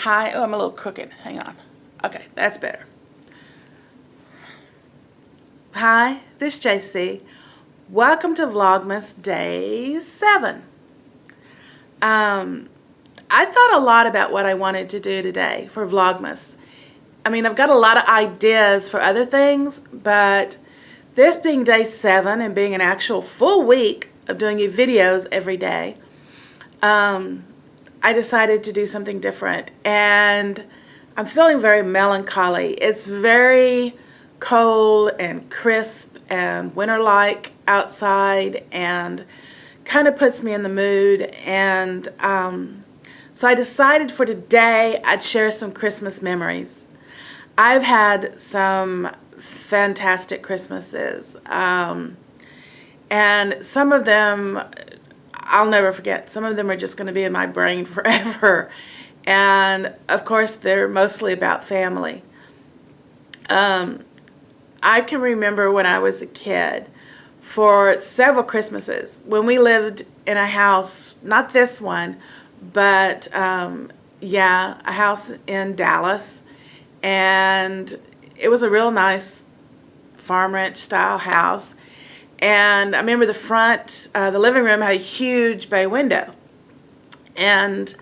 Hi. Oh, I'm a little crooked. Hang on. Okay, that's better. Hi, this is JC. Welcome to Vlogmas Day 7. I thought a lot about what I wanted to do today for Vlogmas. I mean, I've got a lot of ideas for other things, but this being Day 7 and being an actual full week of doing you videos every day, I decided to do something different, and I'm feeling very melancholy. It's very cold and crisp and winter-like outside, and kind of puts me in the mood. And so I decided for today I'd share some Christmas memories. I've had some fantastic Christmases, and some of them I'll never forget. Some of them are just going to be in my brain forever. And of course, they're mostly about family. I can remember when I was a kid, for several Christmases, when we lived in a house, not this one, but yeah, a house in Dallas. And it was a real nice farm ranch style house. And I remember the front, the living room had a huge bay window. And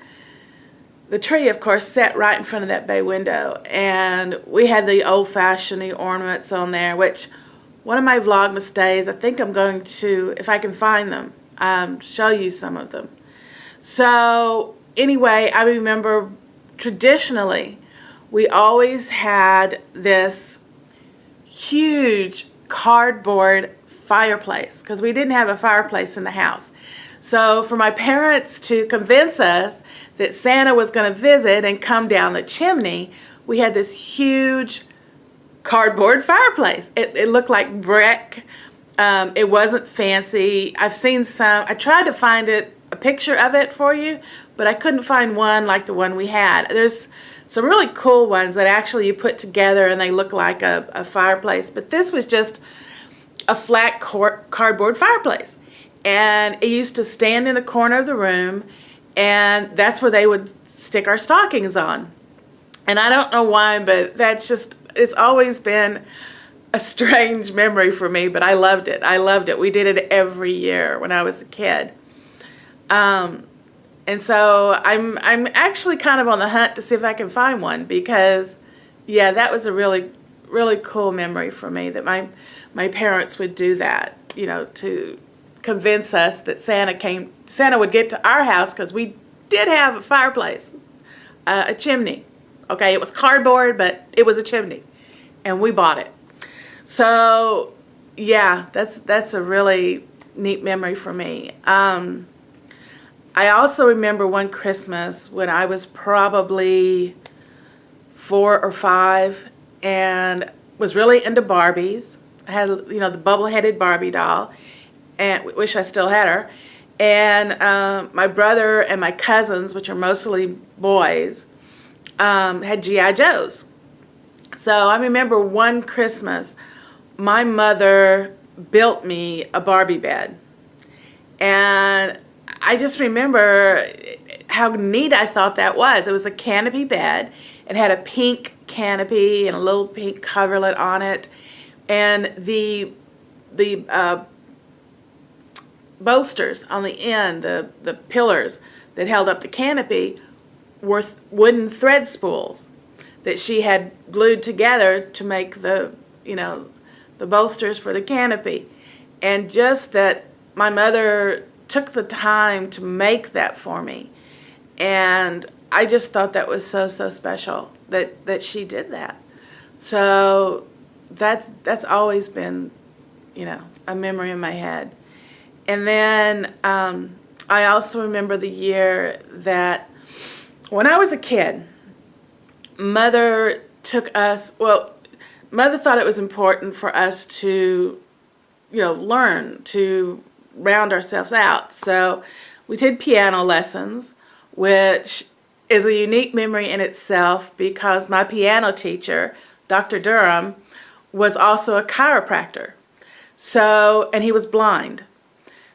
the tree, of course, sat right in front of that bay window. And we had the old-fashioned ornaments on there, which one of my Vlogmas days, I think I'm going to, if I can find them, show you some of them. So anyway, I remember traditionally, we always had this huge cardboard fireplace, because we didn't have a fireplace in the house. So for my parents to convince us that Santa was going to visit and come down the chimney, we had this huge cardboard fireplace. It looked like brick. It wasn't fancy. I've seen some. I tried to find a picture of it for you, but I couldn't find one like the one we had. There's some really cool ones that actually you put together and they look like a fireplace, but this was just a flat cardboard fireplace. And it used to stand in the corner of the room, and that's where they would stick our stockings on. And I don't know why, but that's just, it's always been a strange memory for me, but I loved it. I loved it. We did it every year when I was a kid. And so I'm actually kind of on the hunt to see if I can find one, because yeah, that was a really cool memory for me, that my parents would do that, you know, to convince us that Santa would get to our house, because we did have a fireplace, a chimney. Okay, it was cardboard, but it was a chimney, and we bought it. So yeah, that's a really neat memory for me. I also remember one Christmas when I was probably 4 or 5 and was really into Barbies. I had, you know, the bubble-headed Barbie doll, and wish I still had her. And my brother and my cousins, which are mostly boys, had G.I. Joes. So I remember one Christmas, my mother built me a Barbie bed. And I just remember how neat I thought that was. It was a canopy bed. It had a pink canopy and a little pink coverlet on it. And the bolsters on the end, the pillars that held up the canopy, were wooden thread spools that she had glued together to make the, you know, the bolsters for the canopy. And just that my mother took the time to make that for me, and I just thought that was so special that she did that. So that's always been, you know, a memory in my head. And then I also remember the year that when I was a kid, Mother took us, well, Mother thought it was important for us to, you know, learn to round ourselves out. So we did piano lessons, which is a unique memory in itself, because my piano teacher, Dr. Durham, was also a chiropractor. So, and he was blind.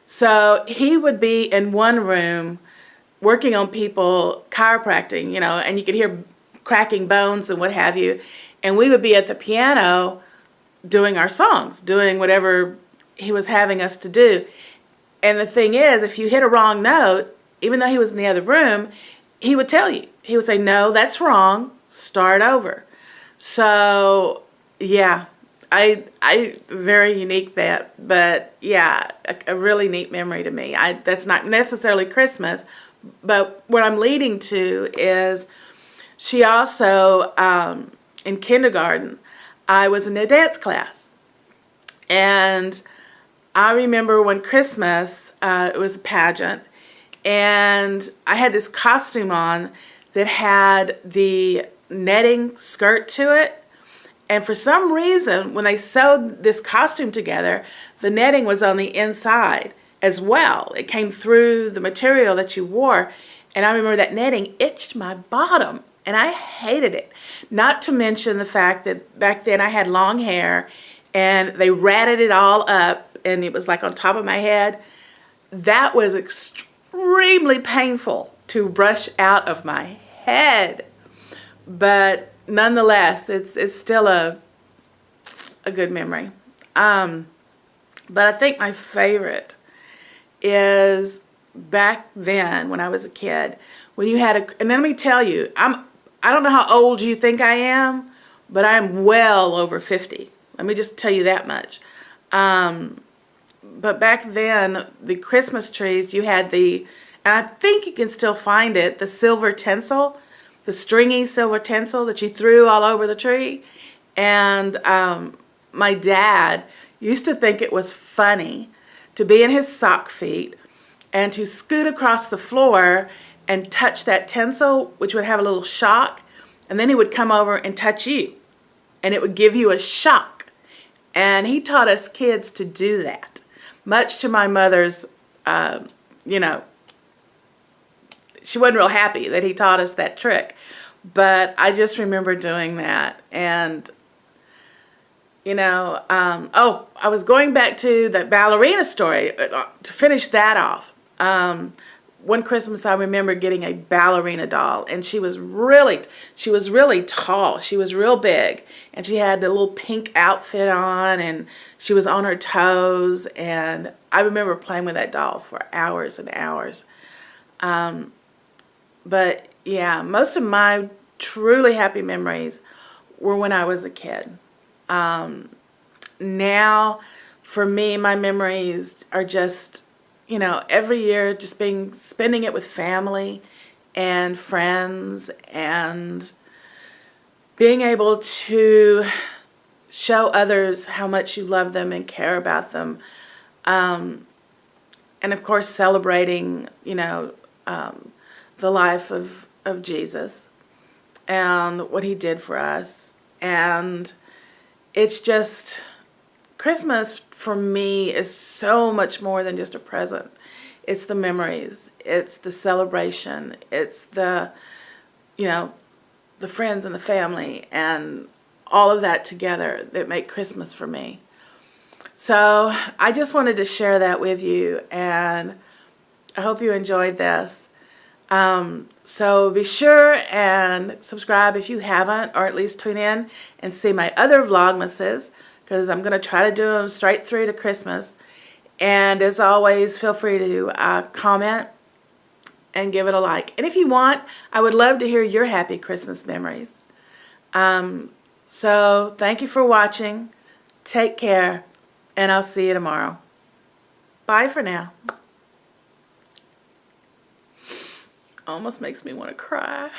So he would be in one room working on people, chiropracting, you know, and you could hear cracking bones and what have you. And we would be at the piano doing our songs, doing whatever he was having us to do. And the thing is, if you hit a wrong note, even though he was in the other room, he would tell you. He would say, no, that's wrong. Start over. So, yeah, I very unique that, but yeah, a really neat memory to me. That's not necessarily Christmas, but what I'm leading to is she also, in kindergarten, I was in a dance class. And I remember one Christmas, it was a pageant, and I had this costume on that had the netting skirt to it. And for some reason, when they sewed this costume together, the netting was on the inside as well. It came through the material that you wore. And I remember that netting itched my bottom, and I hated it. Not to mention the fact that back then I had long hair, and they ratted it all up, and it was like on top of my head. That was extremely painful to brush out of my head. But nonetheless, it's still a good memory. But I think my favorite is back then when I was a kid, when you had and let me tell you, I don't know how old you think I am, but I'm well over 50. Let me just tell you that much. But back then, the Christmas trees, you had and I think you can still find it, the silver tinsel, the stringy silver tinsel that you threw all over the tree. And my dad used to think it was funny to be in his sock feet and to scoot across the floor and touch that tinsel, which would have a little shock, and then he would come over and touch you, and it would give you a shock. And he taught us kids to do that, much to my mother's, you know, she wasn't real happy that he taught us that trick. But I just remember doing that. And, you know, oh, I was going back to that ballerina story to finish that off. One Christmas I remember getting a ballerina doll, and she was really tall. She was real big, and she had a little pink outfit on, and she was on her toes, and I remember playing with that doll for hours and hours. But yeah, most of my truly happy memories were when I was a kid. Now, for me, my memories are just, you know, every year just spending it with family and friends and being able to show others how much you love them and care about them. And of course, celebrating, you know, the life of Jesus and what he did for us. And it's just, Christmas for me is so much more than just a present. It's the memories, it's the celebration, it's the, you know, the friends and the family and all of that together that make Christmas for me. So I just wanted to share that with you, and I hope you enjoyed this. So be sure and subscribe if you haven't, or at least tune in and see my other Vlogmases, because I'm going to try to do them straight through to Christmas. And as always, feel free to comment and give it a like. And if you want, I would love to hear your happy Christmas memories. So thank you for watching. Take care, and I'll see you tomorrow. Bye for now. Almost makes me want to cry.